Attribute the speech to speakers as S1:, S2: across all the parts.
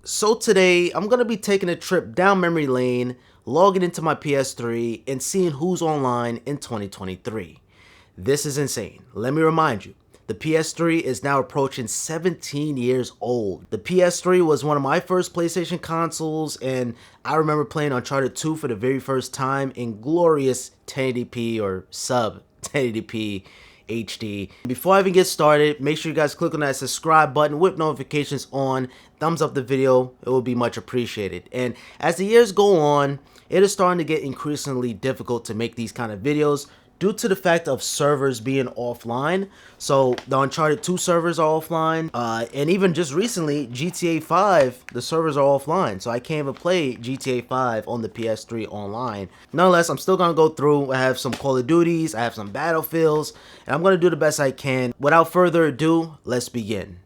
S1: So today, I'm going to be taking a trip down memory lane, logging into my PS3, and seeing who's online in 2023. This is insane. Let me remind you, the PS3 is now approaching 17 years old. The PS3 was one of my first PlayStation consoles, and I remember playing Uncharted 2 for the very first time in glorious 1080p or sub 1080p HD. Before I even get started, make sure you guys click on that subscribe button with notifications on, thumbs up the video, it will be much appreciated. And as the years go on, it is starting to get increasingly difficult to make these kind of videos due to the fact of servers being offline. So the Uncharted 2 servers are offline, and even just recently, GTA 5, the servers are offline. So I can't even play GTA 5 on the PS3 online. Nonetheless, I'm still gonna go through. I have some Call of Duties, I have some Battlefields, and I'm gonna do the best I can. Without further ado, let's begin.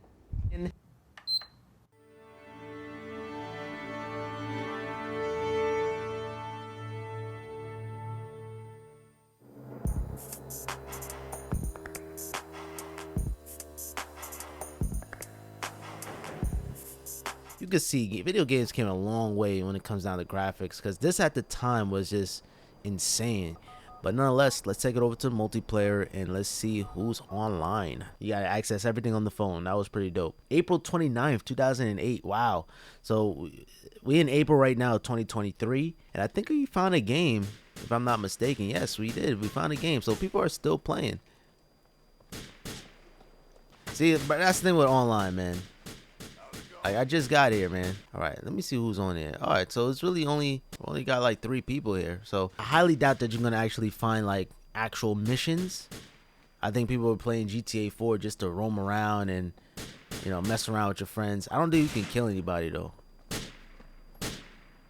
S1: You can see video games came a long way when it comes down to graphics, because this at the time was just insane. But nonetheless, let's take it over to the multiplayer and let's see who's online. You gotta access everything on the phone. That was pretty dope. April 29th, 2008. Wow. So we in April right now, 2023, and I think we found a game, if I'm not mistaken. Yes, we did. We found a game. So people are still playing. See, but that's the thing with online, man. I just got here, man. All right, let me see who's on here. All right, so it's really only got like 3 people here. So I highly doubt that you're gonna actually find like actual missions. I think people are playing GTA 4 just to roam around and, you know, mess around with your friends. I don't think you can kill anybody though.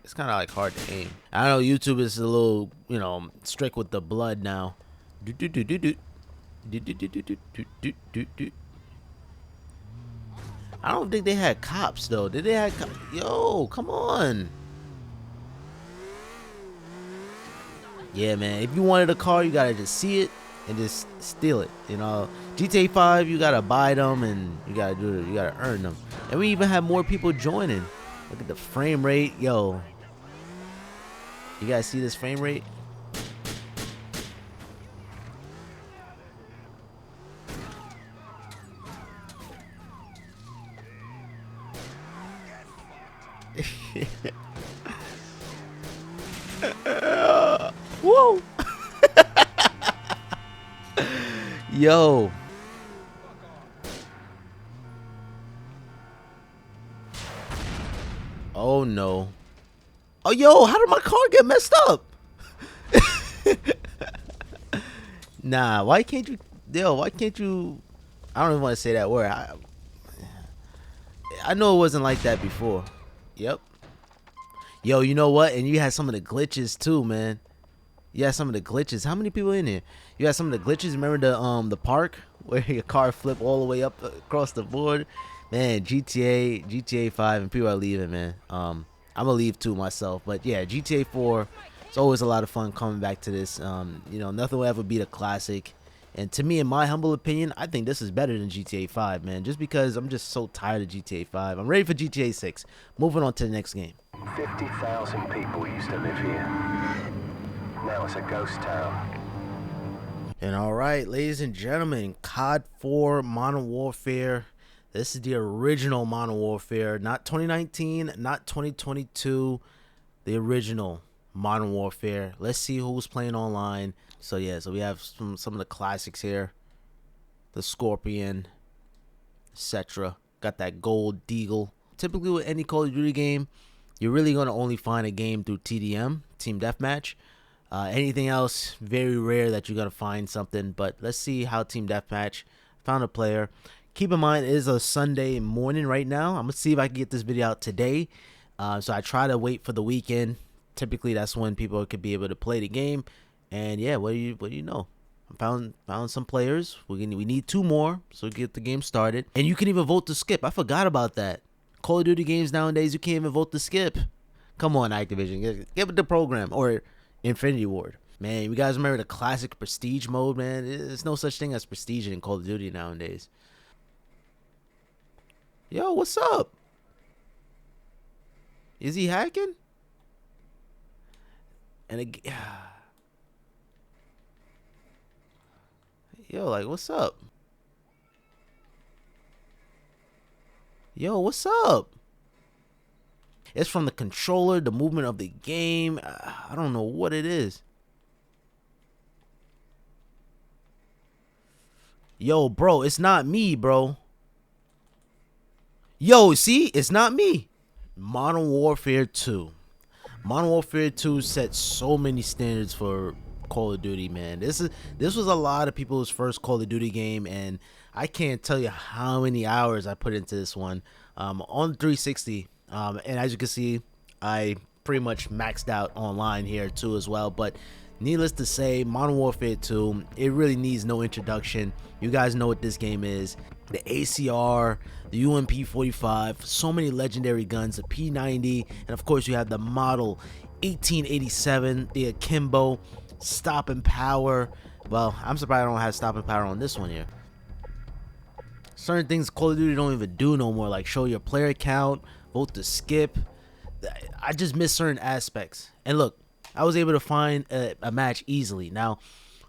S1: It's kind of like hard to aim. I know YouTube is a little, you know, strict with the blood now. I don't think they had cops though. Did they have Yo, come on. Yeah, man. If you wanted a car, you gotta just see it and just steal it. You know, GTA 5, you gotta buy them and you gotta do it. You gotta earn them. And we even have more people joining. Look at the frame rate, yo. You guys see this frame rate? Whoa. Yo. Oh no. Oh yo, how did my car get messed up? Nah, why can't you, why can't you, I don't even want to say that word. I know it wasn't like that before. Yep. Yo, you know what? And you had some of the glitches too, man. You had some of the glitches. How many people in here? You had some of the glitches. Remember the park where your car flipped all the way up across the board? Man, GTA 5, and people are leaving, man. I'm gonna leave too myself. But yeah, GTA 4. It's always a lot of fun coming back to this. You know, nothing will ever beat a classic. And to me, in my humble opinion, I think this is better than GTA 5, man. Just because I'm just so tired of GTA 5. I'm ready for GTA 6. Moving on to the next game.
S2: 50,000 people used to live here. Now it's a ghost town.
S1: And alright, ladies and gentlemen, COD 4 Modern Warfare. This is the original Modern Warfare. Not 2019, not 2022. The original Modern Warfare. Let's see who's playing online. So yeah, so we have some of the classics here. The Scorpion, etc. Got that gold deagle. Typically with any Call of Duty game, you're really going to only find a game through TDM, Team Deathmatch. Anything else, very rare that you're going to find something. But let's see how Team Deathmatch found a player. Keep in mind, it is a Sunday morning right now. I'm going to see if I can get this video out today. So I try to wait for the weekend. Typically, that's when people could be able to play the game. And yeah, what do you know? I found some players. We need 2 more so we get the game started. And you can even vote to skip. I forgot about that. Call of Duty games nowadays, you can't even vote to skip. Come on, Activision, get with the program. Or Infinity Ward. Man, you guys remember the classic Prestige mode, man? There's no such thing as Prestige in Call of Duty nowadays. Yo, what's up? Is he hacking? And again, yo, like, what's up? Yo, what's up? It's from the controller, the movement of the game. I don't know what it is. Yo, bro, it's not me, bro. Yo, see, it's not me. Modern Warfare 2. Modern Warfare 2 set so many standards for Call of Duty, man. This was a lot of people's first Call of Duty game, and I can't tell you how many hours I put into this one on 360. And as you can see, I pretty much maxed out online here too as well. But needless to say, Modern Warfare 2, it really needs no introduction. You guys know what this game is. The ACR, the UMP-45, so many legendary guns, the P90, and of course you have the model 1887, the Akimbo, stopping power. Well, I'm surprised I don't have stopping power on this one here. Certain things Call of Duty don't even do no more, like show your player count, vote to skip. I just miss certain aspects. And look, I was able to find a match easily. Now,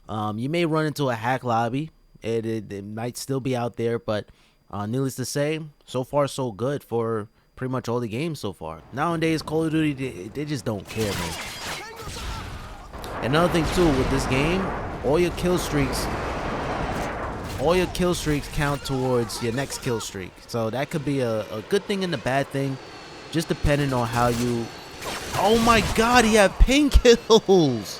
S1: you may run into a hack lobby. It might still be out there, but needless to say, so far so good for pretty much all the games so far. Nowadays, Call of Duty, they just don't care, man. Another thing too with this game, all your kill streaks count towards your next kill streak. So that could be a good thing and a bad thing, just depending on how you. Oh my God, he had ping kills.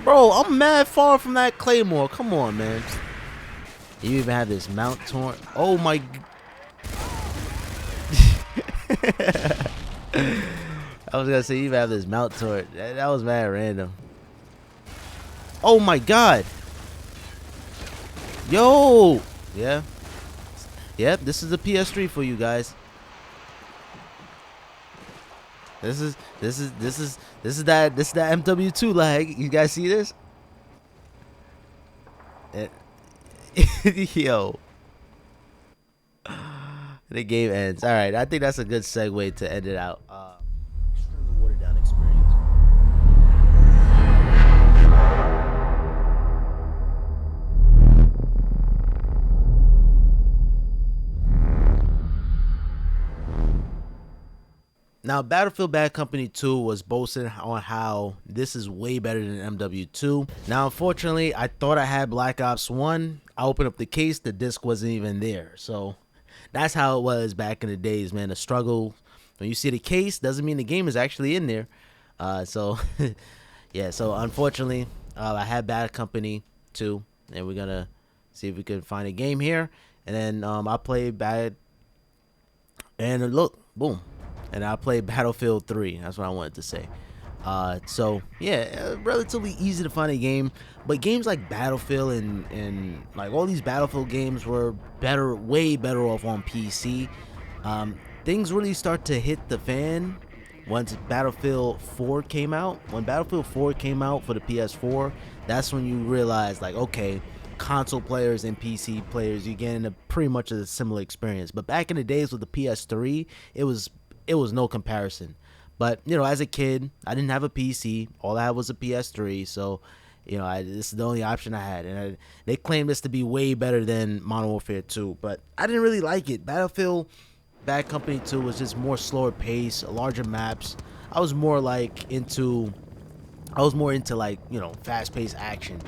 S1: Bro, I'm mad far from that claymore. Come on, man. You even have this mount torn. Oh my. I was gonna say you even have this mount torn. That was mad random. Oh my God. Yo. Yeah. Yep. This is the PS3 for you guys. This is that MW2 lag. You guys see this? Yo. The game ends. All right, I think that's a good segue to end it out. Extremely watered down experience. Now, Battlefield Bad Company 2 was boasting on how this is way better than MW2. Now, unfortunately, I thought I had Black Ops 1. I opened up the case, the disc wasn't even there. So that's how it was back in the days, man. The struggle, when you see the case, doesn't mean the game is actually in there. So, yeah, so unfortunately, I had Bad Company 2, and we're going to see if we can find a game here. And then I played Bad, and look, boom. And I played Battlefield 3. That's what I wanted to say. So yeah, relatively easy to find a game. But games like Battlefield and like all these Battlefield games were better, way better off on PC. Things really start to hit the fan once Battlefield 4 came out. When Battlefield 4 came out for the PS4, that's when you realize, like, okay, console players and PC players, you're getting a pretty much a similar experience. But back in the days with the PS3, it was no comparison. But you know, as a kid, I didn't have a PC. All I had was a PS3. So, you know, this is the only option I had. And they claimed this to be way better than Modern Warfare 2, but I didn't really like it. Battlefield Bad Company 2 was just more slower pace, larger maps. I was more into like, you know, fast-paced action.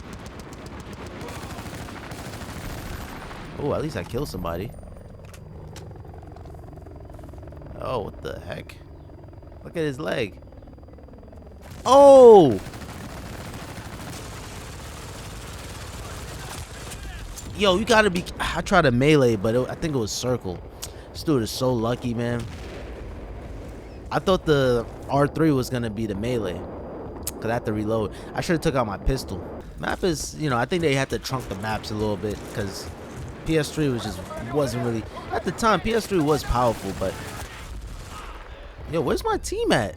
S1: Oh, at least I killed somebody. Oh, what the heck? Look at his leg. Oh! Yo, you gotta be. I tried a melee, but I think it was circle. This dude is so lucky, man. I thought the R3 was gonna be the melee, cause I had to reload. I should have took out my pistol. Map is, you know, I think they had to trunk the maps a little bit, cause PS3 wasn't really at the time. PS3 was powerful, but yo, where's my team at?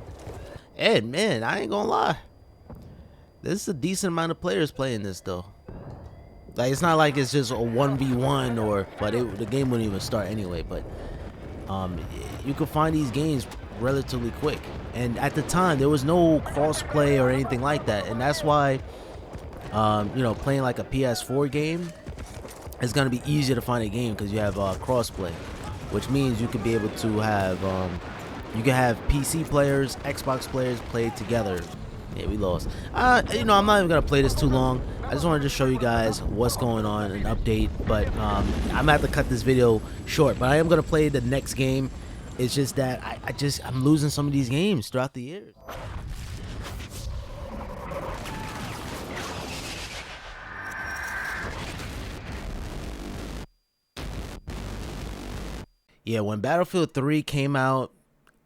S1: Ed, man, I ain't gonna lie. This is a decent amount of players playing this though. Like, it's not like it's just a 1v1 but the game wouldn't even start anyway. But um, you could find these games relatively quick. And at the time, there was no cross-play or anything like that, and that's why, you know, playing like a PS4 game, it's gonna be easier to find a game because you have cross-play, which means you could be able to have, you can have PC players, Xbox players play together. Yeah, we lost. You know, I'm not even gonna play this too long. I just wanted to show you guys what's going on, an update. But I'm gonna have to cut this video short. But I am gonna play the next game. It's just that I'm losing some of these games throughout the years. Yeah, when Battlefield 3 came out,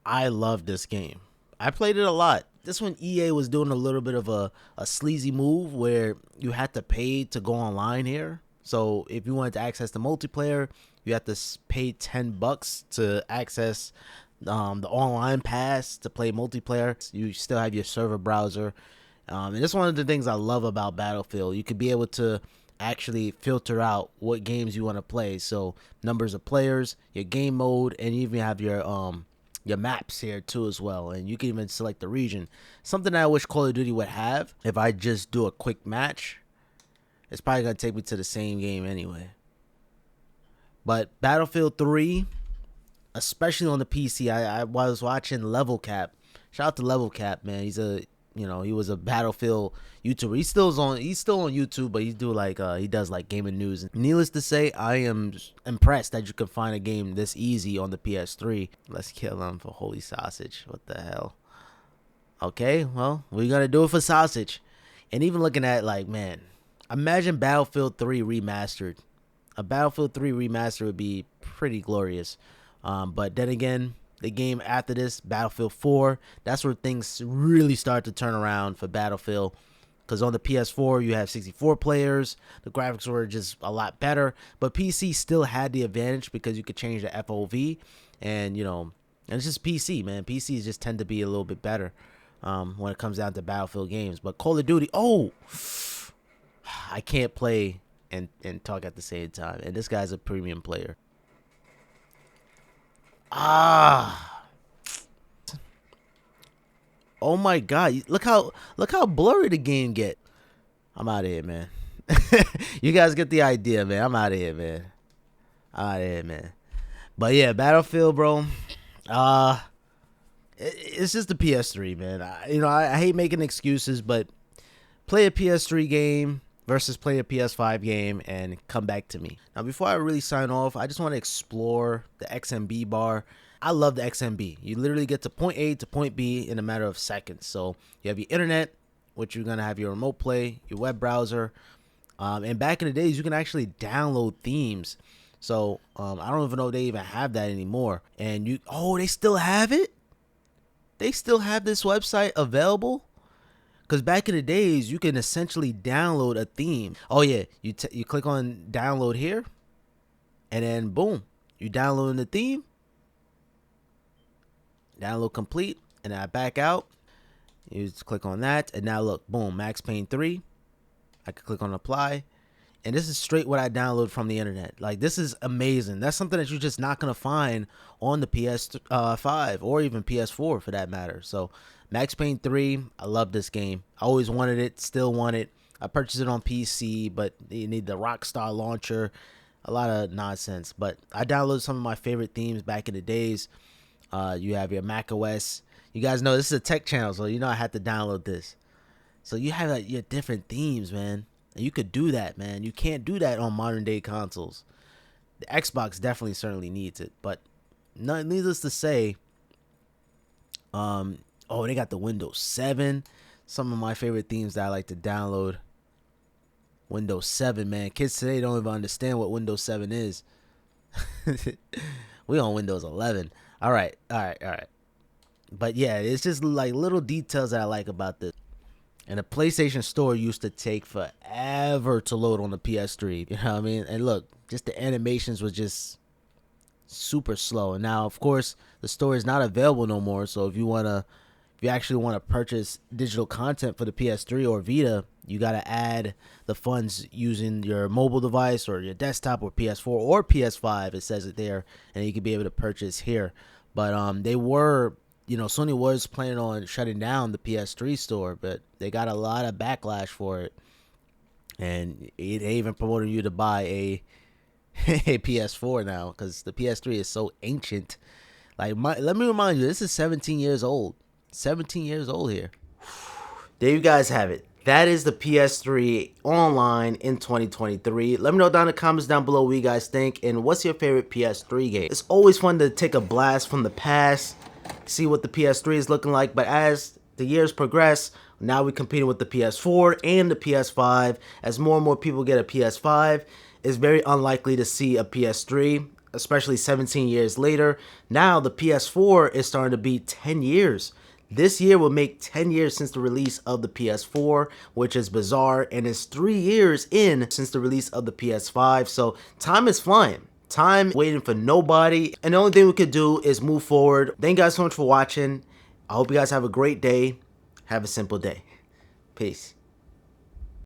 S1: I loved this game. I played it a lot. This one, EA was doing a little bit of a sleazy move where you had to pay to go online here. So if you wanted to access the multiplayer, you had to pay $10 to access the online pass to play multiplayer. You still have your server browser. And that's one of the things I love about Battlefield. You could be able to actually filter out what games you want to play. So numbers of players, your game mode, and you even have your maps here too as well, and you can even select the region. Something I wish Call of Duty would have. If I just do a quick match, it's probably gonna take me to the same game anyway. But Battlefield 3, especially on the PC, I was watching Level Cap. Shout out to Level Cap, man. He's a, you know, he was a Battlefield YouTuber. He's still on YouTube, but he does like gaming news. Needless to say, I am impressed that you can find a game this easy on the PS3. Let's kill him for holy sausage. What the hell? Okay, well, we're gonna do it for sausage. And even looking at, like, man, imagine Battlefield 3 remastered. A Battlefield 3 remaster would be pretty glorious. But then again, the game after this, Battlefield 4, that's where things really start to turn around for Battlefield. Because on the PS4, you have 64 players. The graphics were just a lot better. But PC still had the advantage because you could change the FOV. And, you know, and it's just PC, man. PCs just tend to be a little bit better when it comes down to Battlefield games. But Call of Duty, oh, I can't play and talk at the same time. And this guy's a premium player. Oh my god, look how blurry the game get. I'm out of here, man. You guys get the idea, man. I'm out of here, man. But yeah, Battlefield, bro. It's just the PS3, man. I hate making excuses, but play a PS3 game versus play a PS5 game and come back to me. Now, before I really sign off, I just want to explore the XMB bar. I love the XMB. You literally get to point A to point B in a matter of seconds. So you have your internet, which you're going to have your remote play, your web browser. And back in the days, you can actually download themes. So I don't even know if they even have that anymore. And they still have it? They still have this website available? Because back in the days, you can essentially download a theme. Oh, yeah. You click on download here. And then, boom. You download the theme. Download complete. And I back out. You just click on that. And now, look. Boom. Max Payne 3. I can click on apply. And this is straight what I download from the internet. Like, this is amazing. That's something that you're just not going to find on the PS5 or even PS4 for that matter. So, Max Payne 3, I love this game. I always wanted it, still want it. I purchased it on PC, but you need the Rockstar launcher. A lot of nonsense. But I downloaded some of my favorite themes back in the days. You have your Mac OS. You guys know this is a tech channel, so you know I had to download this. So you have like your different themes, man. And you could do that, man. You can't do that on modern day consoles. The Xbox definitely certainly needs it. But needless to say, they got the Windows 7. Some of my favorite themes that I like to download. Windows 7, man. Kids today don't even understand what Windows 7 is. We on Windows 11. All right. But yeah, it's just like little details that I like about this. And the PlayStation Store used to take forever to load on the PS3. You know what I mean? And look, just the animations was just super slow. And now, of course, the store is not available no more. So if you want if you actually want to purchase digital content for the PS3 or Vita, you got to add the funds using your mobile device or your desktop or PS4 or PS5. It says it there, and you can be able to purchase here. But they were, Sony was planning on shutting down the PS3 store, but they got a lot of backlash for it. And they even promoted you to buy a PS4 now, because the PS3 is so ancient. Let me remind you, this is 17 years old. 17 years old here. There you guys have it. That is the PS3 online in 2023. Let me know down in the comments down below what you guys think, and what's your favorite PS3 game. It's always fun to take a blast from the past, see what the PS3 is looking like, but as the years progress, now we're competing with the PS4 and the PS5. As more and more people get a PS5, it's very unlikely to see a PS3, especially 17 years later. Now the PS4 is starting to be 10 years. This year will make 10 years since the release of the PS4, which is bizarre, and it's 3 years in since the release of the PS5. So time is flying. Time waiting for nobody, and the only thing we could do is move forward. Thank you guys so much for watching. I hope you guys have a great day. Have a simple day. Peace.